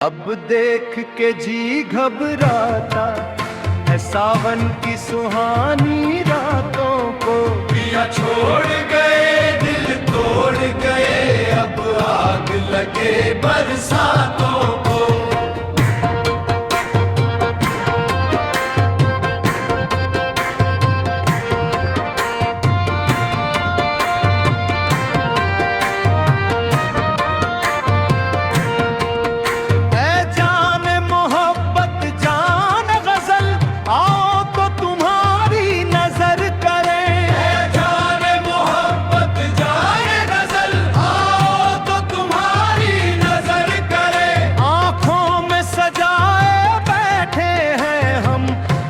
अब देख के जी घबराता है सावन की सुहानी रातों को। पिया छोड़ गए दिल तोड़ गए, अब आग लगे बरसातों को।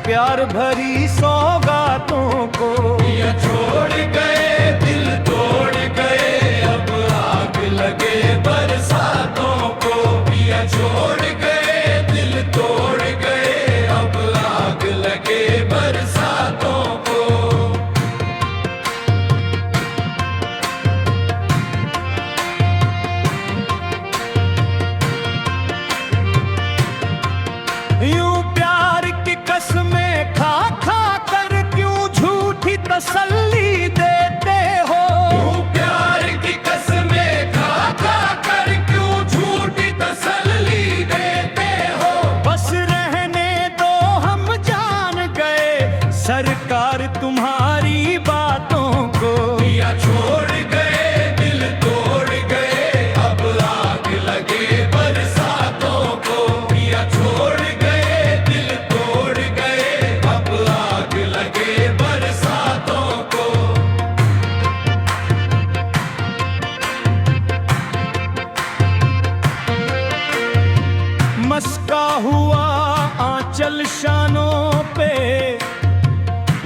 प्यार भरी सौगातों को। पिया छोड़ गए दिल तोड़ गए, अब आग लगे बरसातों को। पिया छोड़ गए दिल तोड़ गए, अब आग लगे बरसातों को। यूं प्यार की कसमें खा खा कर क्यों झूठी तसल्ली देते हो। यूं प्यार की कसमें खा खा कर क्यों झूठी तसल्ली देते हो। बस रहने दो हम जान गए सरकार तुम्हारी बातों को। पिया छोड़ गए दिल तोड़ गए, अब आग लगे बरसातों को। पिया छोड़ गए दिल तोड़ गए, अब आग लगे बरसातों को। मस्का हुआ आंचल शानों पे,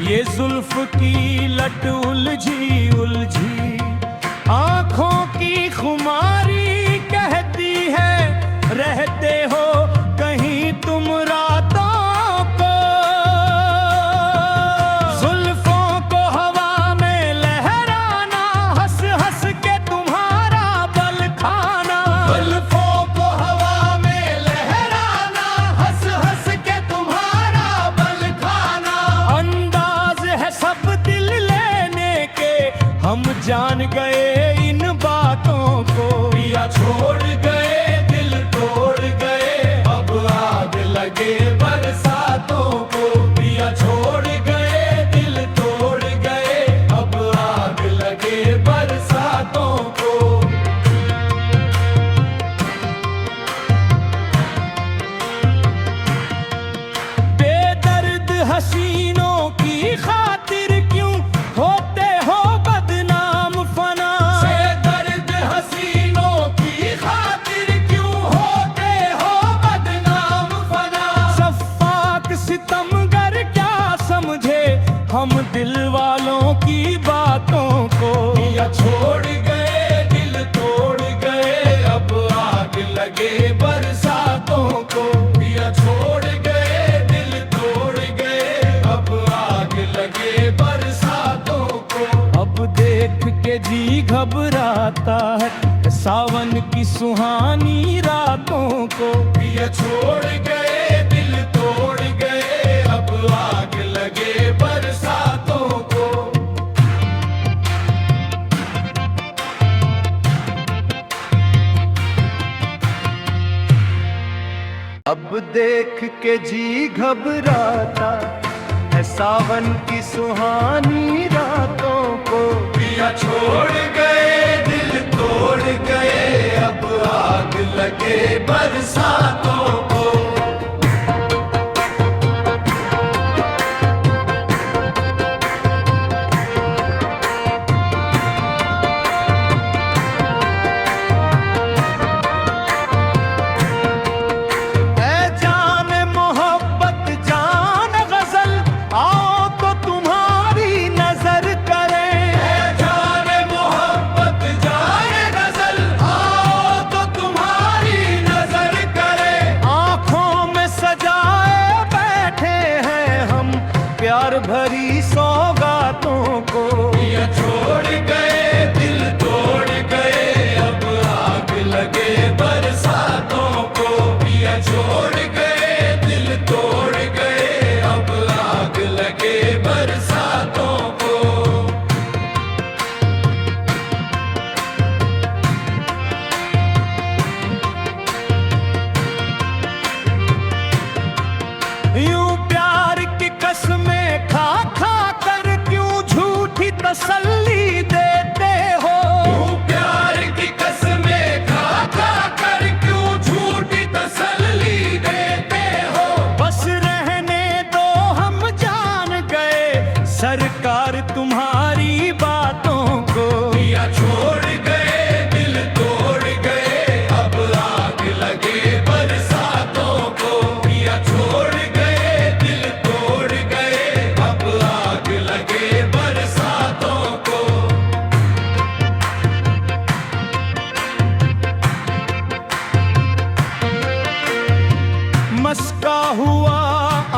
ये जुल्फ की लट उलझी उलझी। आंखों की खुमारी कहती है रहते हो कहीं तुम रातों को। जुल्फों को हवा में लहराना, हंस हंस के तुम्हारा बल खाना। जुल्फों को हवा में लहराना, हंस हंस के तुम्हारा बल खाना। अंदाज है सब दिल लेने के, हम जान गए इन बातों को। पिया छोड़ गए दिल तोड़ गए, अब आग लगे बरसातों को। पिया छोड़ गए दिल तोड़ गए, अब आग लगे बरसातों को। बेदर्द हसीनों की खातिर क्यों होते हो बदनाम फना। बेदर्द हसीनों की खातिर क्यों होते हो बदनाम फना। शफ़ाक़ सितमगर क्या समझे हम दिल वालों की बातों को। पिया छोड़ गए दिल तोड़ गए, अब आग लगे बरसातों को। पिया छोड़ गए दिल तोड़ गए, अब आग लगे बरसातों को। अब देख के जी घबराता है सावन की सुहानी रातों को। पिया छोड़ गए दिल तोड़ गए, अब आग लगे बरसातों को। अब देख के जी घबराता है सावन की सुहानी रातों को। पिया छोड़ गए दिल तोड़ गए, अब आग लगे बरसातों को। प्यार भरी सौगातों को। पिया छोड़ गए दिल तोड़ गए, अब आग लगे बरसातों को। पिया पिया छोड़ गए दिल तोड़ गए अब आग लगे बरसातों को यूं प्यार की कसमें खा खा कर क्यों झूठी तसल्ली देते हो प्यार की कसमें खा खा कर क्यों झूठी तसल्ली देते हो बस रहने दो हम जान गए सरकार तुम्हारी बातों को पिया छोड़ गए दिल तोड़ गए अब आग लगे बरसातों को पिया छोड़ गए दिल तोड़ गए अब आग लगे बरसातों को मस्का हुआ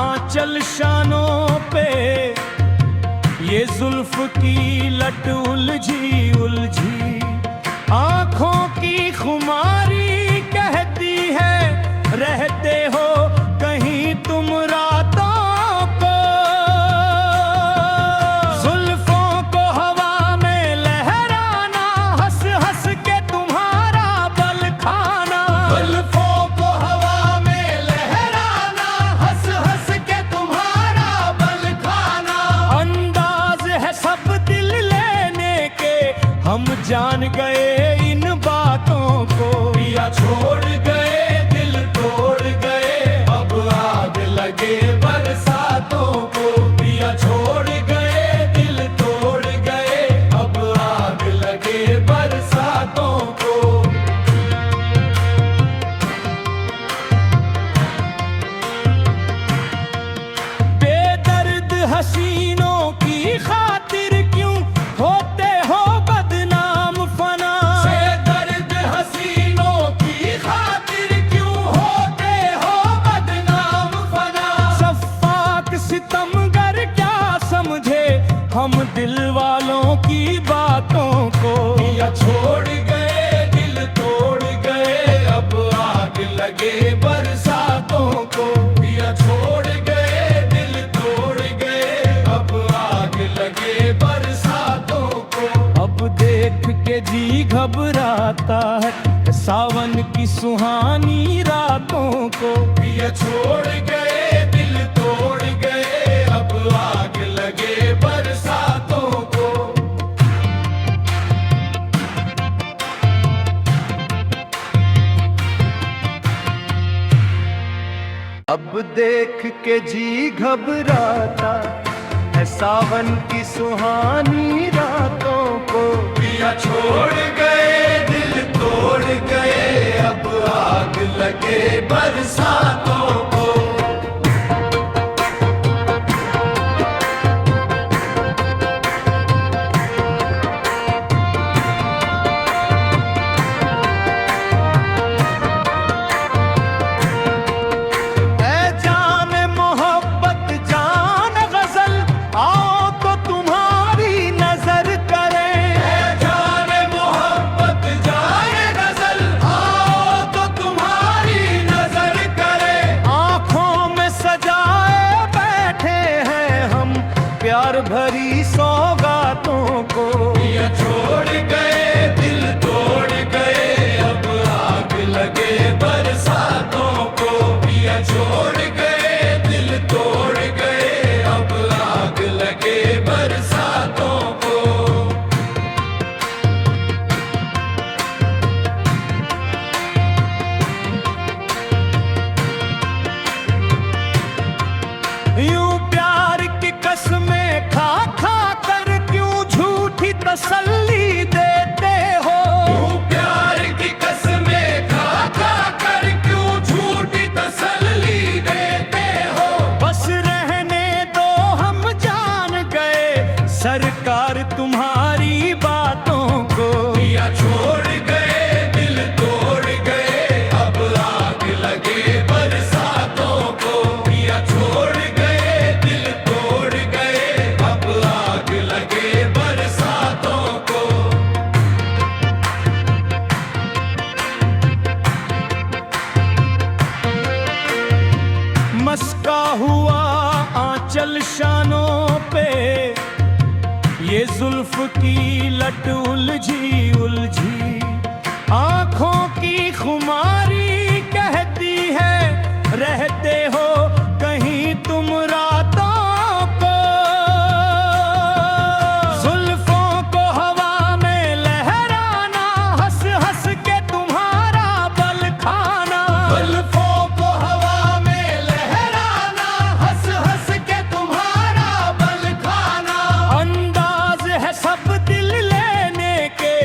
आंचल शानों पे ये जुल्फ की लट उलझी उलझी आंखों की खुमारी कहती है रहते हो कहीं तुम रातों को जुल्फों को हवा में लहराना हंस हंस के तुम्हारा बल खाना जुल्फों को हवा में लहराना हंस हंस के तुम्हारा बल खाना अंदाज है सब दिल लेने के हम जान गए इन बातों को पिया छोड़ गए दिल तोड़ गए अब आग लगे बरसातों को पिया छोड़ गए दिल तोड़ गए अब आग लगे बरसातों को बेदर्द हसीनों की खातिर क्यों होते हो बदनाम फना से दर्द हसीनों की खातिर क्यों होते हो बदनाम फना शफ़ाक सितमगर क्या समझे हम दिल वालों की बातों को पिया छोड़ गए दिल तोड़ गए अब आग लगे बरसातों को पिया छोड़ गए दिल तोड़ गए अब आग लगे बरसातों को अब देख के जी घबराता है सावन की सुहानी रातों को पिया छोड़ गए दिल तोड़ गए अब आग लगे बरसातों को अब देख के जी घबराता है सावन की सुहानी रातों को पिया छोड़ गए दिल तोड़ गए अब आग लगे बरसातों को ऐ जान मोहब्बत जान गजल आओ तो तुम्हारी नजर करें जाने मोहब्बत जाने गजल आओ तो तुम्हारी नजर करे आंखों में सजाए बैठे हैं हम प्यार भरी सौगातों को पिया छोड़ गए दिल तोड़ गए अब आग लगे बरसातों को पिया छोड़ गए दिल तोड़ गए अब आग लगे बरसातों को यूं प्यार की कसमें खा खा मस्का हुआ आंचल शानों पे, ये जुल्फ की लट उलझी उलझी, आंखों की खुमारी कहती है रहते हो कहीं तुम रातों को। जुल्फों को हवा में लहराना, हंस हंस के तुम्हारा बल खाना। जुल्फों को हवा में लहराना, हंस हंस के तुम्हारा बल खाना। अंदाज है सब दिल लेने के,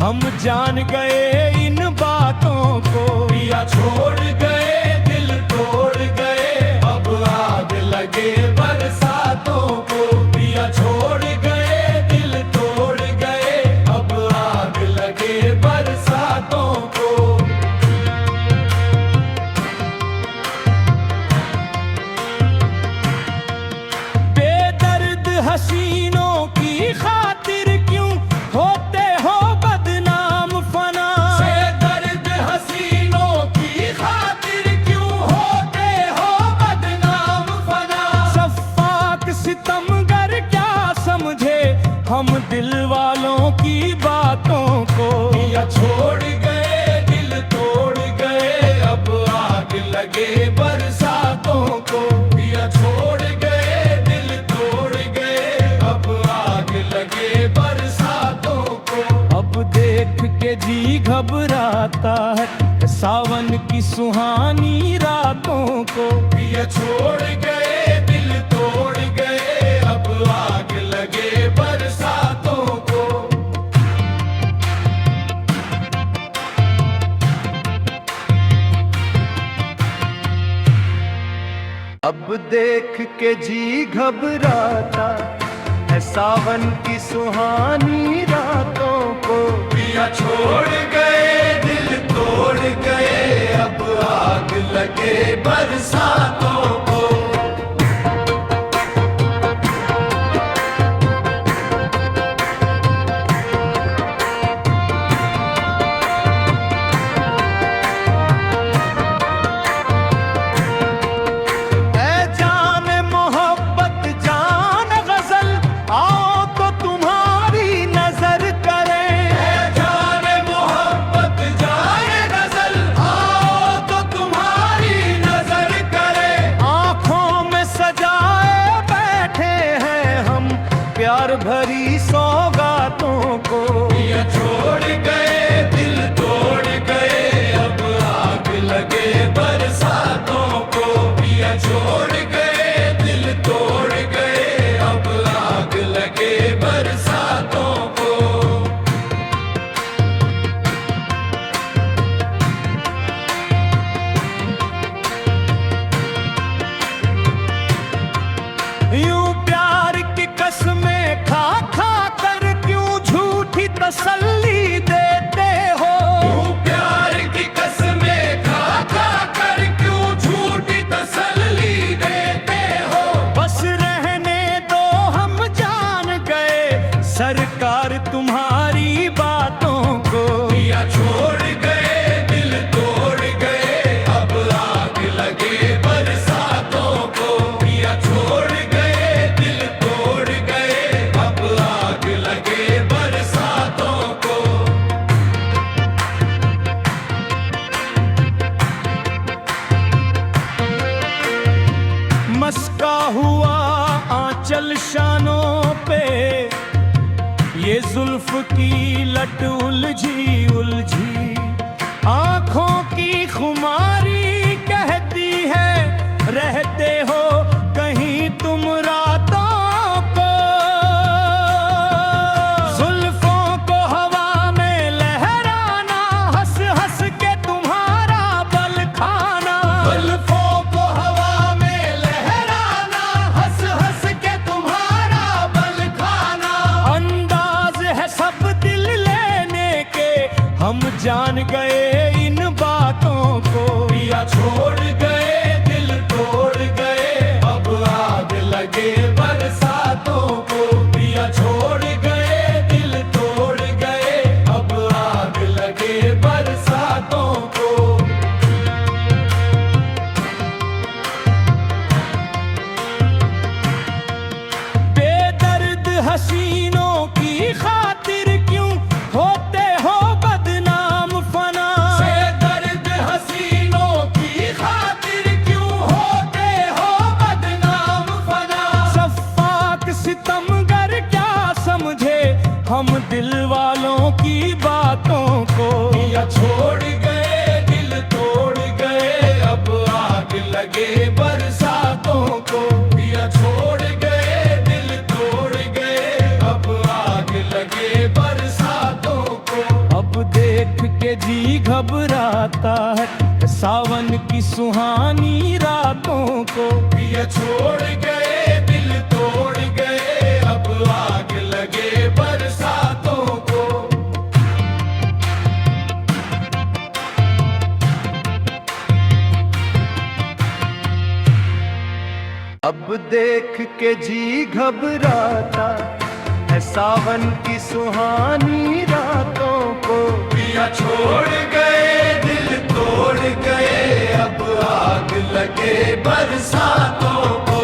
हम जान गए इन बातों को। पिया छोड़ गए दिल तोड़ गए, अब आग लगे बरसातों को। पिया छोड़ गए दिल तोड़ गए, अब आग लगे बरसातों को। बेदर्द हसीनों की खातिर क्यों होते हो बदनाम फना। बेदर्द हसीनों की खातिर क्यों होते हो बदनाम फना। शफ़ाक सितमगर क्या समझे हम दिल वालों की बातों को। पिया छोड़ गए दिल तोड़ गए, अब आग लगे बरसातों को। पिया छोड़ गए दिल तोड़ गए, अब आग लगे बरसातों को। अब देख के जी घबराता है सावन की सुहानी रातों को। पिया छोड़ गए दिल तोड़ गए, अब आग लगे बरसातों को। अब देख के जी घबराता है सावन की सुहानी रातों को। पिया छोड़ गए दिल तोड़ गए, अब आग लगे बरसातों को। ऐ जान मोहब्बत जान गजल, आओ तो तुम्हारी नजर करें। जाने मोहब्बत जाने गजल, आओ तो तुम्हारी नजर करे। आंखों में सजाए बैठे हैं हम प्यार भरी सौगातों को। पिया छोड़ गए दिल तोड़ गए, अब आग लगे बरसातों को। पिया छोड़ गए दिल तोड़ गए, अब आग लगे बरसातों को। यूं प्यार की कसमें खा खा कर क्यों झूठी तसल्ली देते हो। तू प्यार की कसमें खा खा कर क्यों झूठी तसल्ली देते हो। बस रहने दो हम जान गए सरकार तुम्हारी बातों को। पिया छोड़ गए दिल तोड़ गए, अब आग लगे बरसातों को। पिया छोड़ गए दिल तोड़ गए, अब आग लगे बरसातों को। मस्का हुआ आंचल शानों पे, ये जुल्फ की लट उलझी उलझी, आंखों की खुमारी कहती है रहते हो कहीं तुम रातों को। जुल्फों को हवा में लहराना, हंस हंस के तुम्हारा बल खाना। जुल्फों को हवा में लहराना, हंस हंस के तुम्हारा बल खाना। अंदाज है सब दिल लेने के, हम जान गए इन बातों को। पिया छोड़ गए दिल तोड़ गए, अब आग लगे बरसातों को। पिया छोड़ गए दिल तोड़ गए, अब आग लगे बरसातों को। लगे बरसातों को। पिया छोड़ गए दिल तोड़ गए, अब आग लगे बरसातों को। अब देख के जी घबराता है सावन की सुहानी रातों को। पिया छोड़ गए दिल तोड़ गए, अब आग लगे बरसातों को। अब देख के जी घबराता है सावन की सुहानी रातों को। पिया छोड़ गए दिल तोड़ गए, अब आग लगे बरसातों को।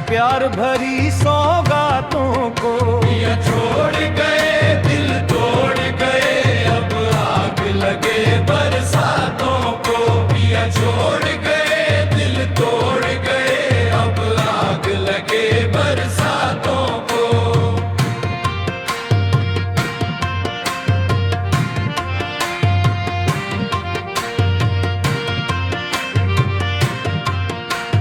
प्यार भरी सौगातों को। पिया छोड़ गए दिल तोड़ गए, अब आग लगे बरसातों को। पिया छोड़ गए दिल तोड़ गए, अब आग लगे बरसातों को।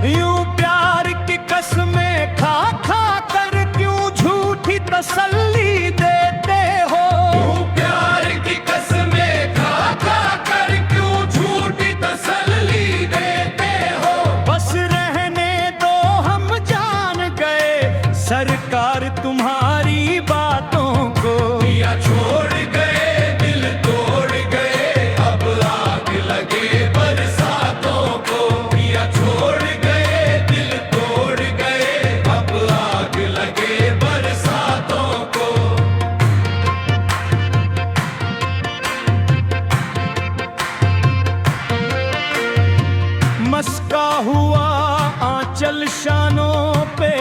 यूं प्यार की कसमें खा खा कर क्यों झूठी तसल्ली देते हो। यूं प्यार की कसमें खा खा कर क्यों झूठी तसल्ली देते हो। बस रहने दो हम जान गए सरकार तुम्हारी बातों को। पिया छोड़ गए दिल तोड़ गए, अब आग लगे बरसातों को। पिया छोड़ गए दिल तोड़ गए, अब आग लगे बरसातों को। मस्का हुआ आंचल शानों पे,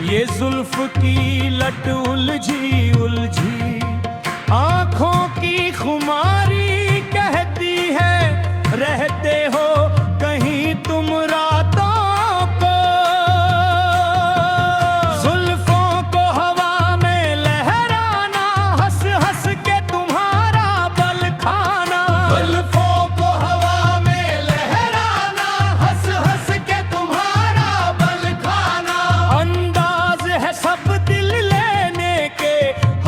ये जुल्फ की लट उलझी उलझी। आंखों की खुमारी कहती है रहते हो कहीं तुम रातों को। जुल्फों को हवा में लहराना, हंस हंस के तुम्हारा बल खाना। जुल्फों को हवा में लहराना, हंस हंस के तुम्हारा बल खाना। अंदाज है सब दिल लेने के,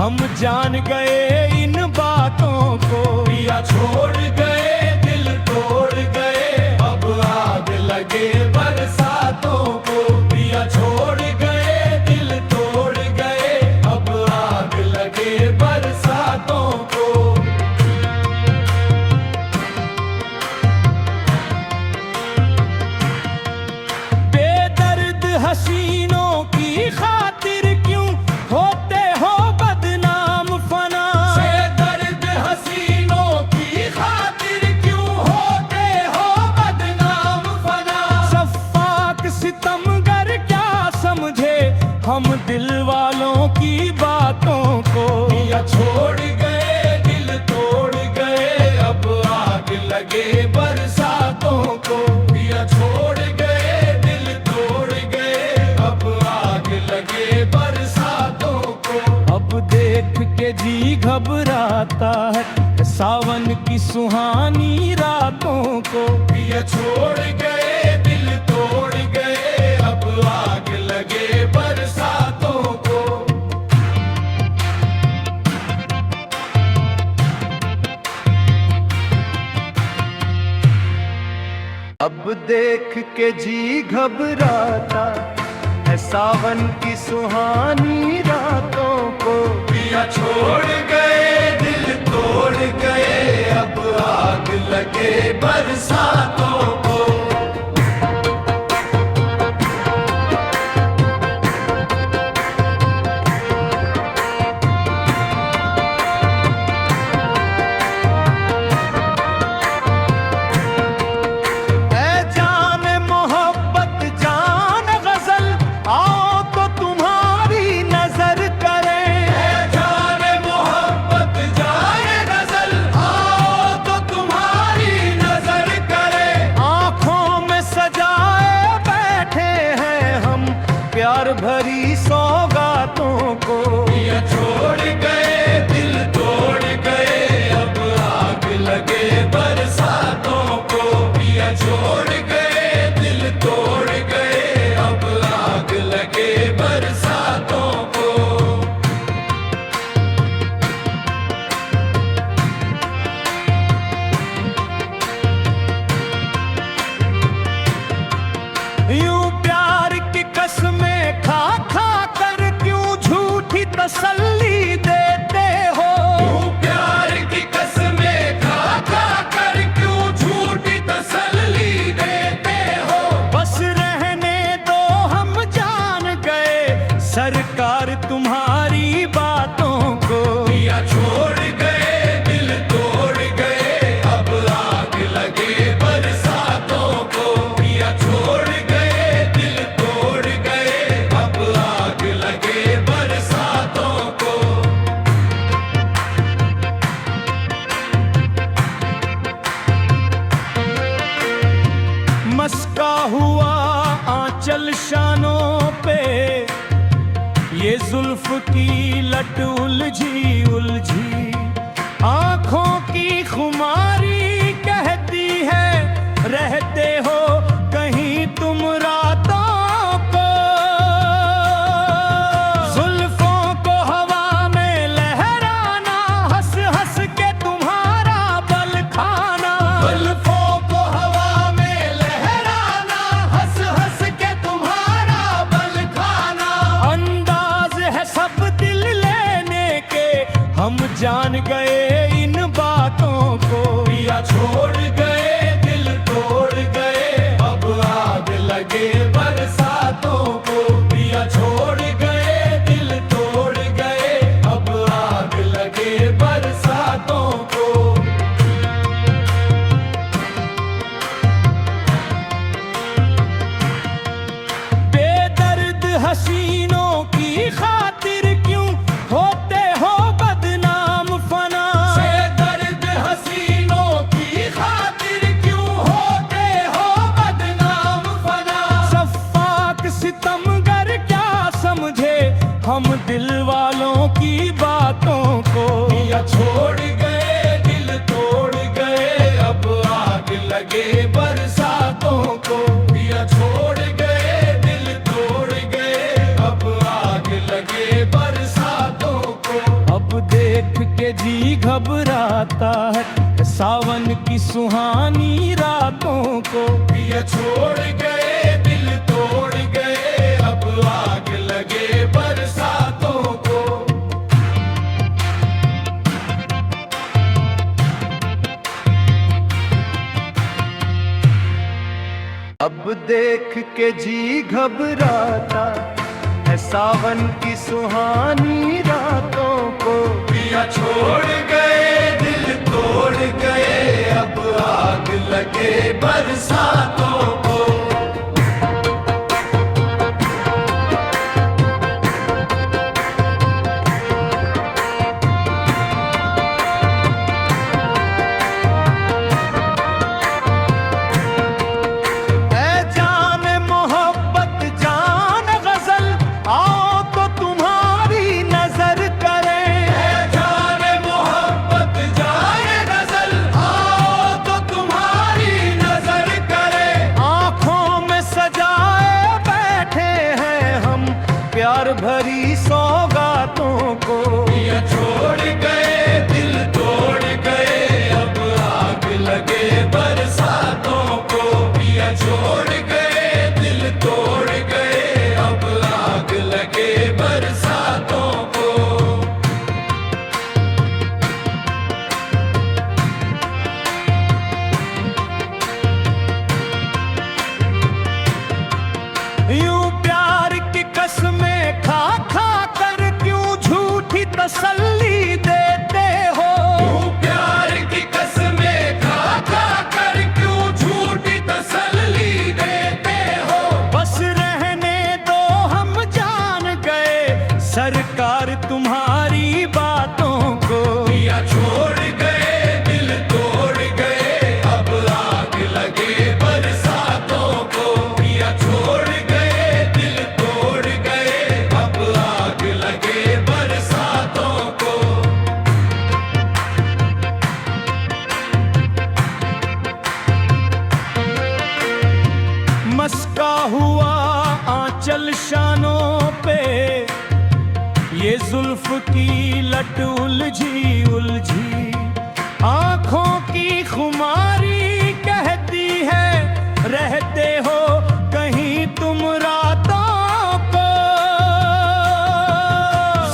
हम जान गए इन बातों को। पिया छोड़ गए दिल तोड़ गए, अब आग लगे बरसातों को। पिया छोड़ गए दिल तोड़ गए, अब आग लगे बरसातों को। बेदर्द हसीनों की खातिर क्यों होते हो बदनाम फना। बेदर्द हसीनों की खातिर क्यों होते हो बदनाम फना। शफ़ाक सितमगर क्या समझे हम दिल वालों की बातों को। पिया छोड़ गए दिल तोड़ गए, अब आग लगे बरसातों को। पिया छोड़ गए दिल तोड़ गए, अब आग लगे बरसातों को। अब देख के जी घबराता है सावन की सुहानी रातों को। पिया छोड़ गए दिल तोड़ गए, अब आग लगे बरसातों को। अब देख के जी घबराता है सावन की सुहानी रातों को। पिया छोड़ गए दिल तोड़ गए, अब आग लगे बरसातों को। पिया छोड़ गए दिल तोड़ गए अब आग लगे बरसातों को पिया छोड़ गए दिल तोड़ गए अब आग लगे बरसातों को यूं प्यार की कसमें खा खा कर क्यों झूठी तसल्ली देते हो तू प्यार की कसमें खा खा कर क्यों झूठी तसल्ली देते हो बस रहने दो हम जान गए सरकार तुम्हारी बातों को पिया छोड़ गए दिल तोड़ गए अब आग लगे बरसातों को पिया छोड़ गए दिल तोड़ गए अब आग लगे बरसातों को मस्का हुआ आंचल शानों पे ये जुल्फ की लट उलझी उलझी आंखों की खुमारी कहती है रहते हो कहीं तुम रातों को जुल्फों को हवा में लहराना हंस हंस के तुम्हारा बल खाना जुल्फों को हवा में लहराना हंस हंस के तुम्हारा बल खाना अंदाज है सब दिल लेने के हम जान गए इन बातों को पिया छोड़ गए दिल तोड़ गए अब आग लगे बरसातों को पिया छोड़ गए दिल तोड़ गए अब आग लगे बरसातों को बेदर्द हसीनों की खातिर क्यों होते हो बदनाम फना से दर्द हसीनों की खातिर क्यों होते हो बदनाम फना सफाक सितमगर क्या समझे हम दिल वालों की बातों को पिया छोड़ गए दिल तोड़ गए अब आग लगे बरसातों को पिया छोड़ गए दिल तोड़ गए अब आग लगे बरसातों को अब देख के जी घबराता है सावन की सुहानी रातों को पिया छोड़ गए दिल तोड़ गए अब आग लगे बरसातों को अब देख के जी घबराता है सावन की सुहानी रातों को पिया छोड़ गए दिल तोड़ गए अब आग लगे बरसातों को ऐ जान मोहब्बत जान गजल आओ तो तुम्हारी नजर करें जाने मोहब्बत जाने गजल आओ तो तुम्हारी नजर की लट उलझी उलझी, आंखों की खुमारी कहती है रहते हो कहीं तुम रातों को।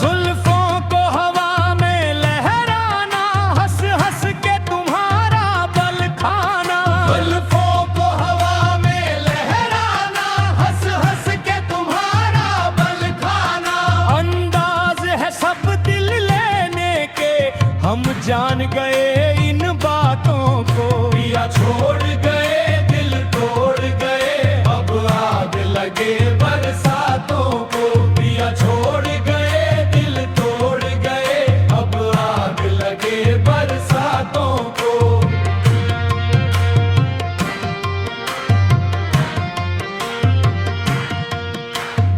जुल्फों को हवा में लहराना, हंस हंस के तुम्हारा बल खाना। जुल्फों को हवा में लहराना, हंस हंस के तुम्हारा बल खाना। अंदाज है सब दिल लेने के, हम जान गए इन बातों को। पिया छोड़ गए दिल तोड़ गए, अब आग लगे बरसातों को। पिया छोड़ गए दिल तोड़ गए, अब आग लगे बरसातों को।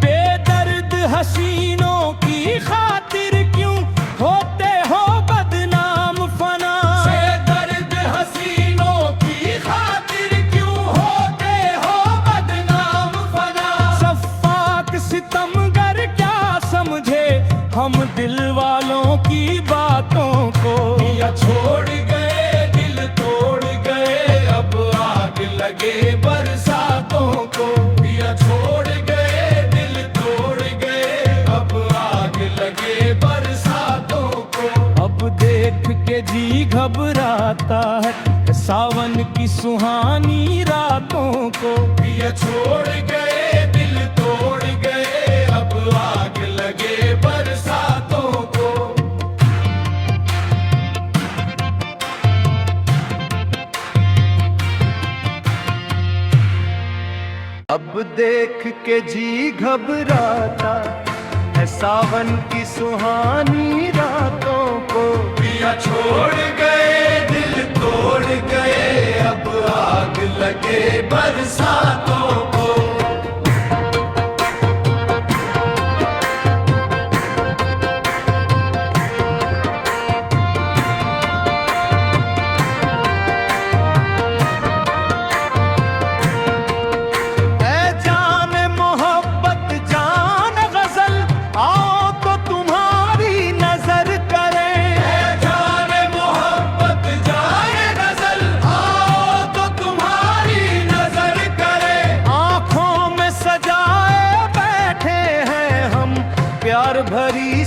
बेदर्द हसीनों की खातिर क्यों होते हो बदनाम फना। बेदर्द हसीनों की खातिर क्यों होते हो बदनाम फना। शफ़ाक सितमगर क्या समझे हम दिल वालों की बातों को। पिया छोड़ गए दिल तोड़ गए, अब आग लगे बरसातों को। पिया छोड़ गए दिल तोड़ गए, अब आग लगे बरसातों को। अब देख के जी घबराता है सावन की सुहानी रातों को। पिया छोड़ गए दिल तोड़ गए, अब आग लगे बरसातों को। अब देख के जी घबराता है सावन की सुहानी रातों को। पिया छोड़ गए दिल तोड़ गए, अब आग लगे बरसातों को। ऐ जान मोहब्बत जान गजल, आओ तो तुम्हारी नजर करें। जाने मोहब्बत जाने गजल, आओ तो तुम्हारी नजर करे। आंखों में सजाए बैठे हैं हम प्यार भरी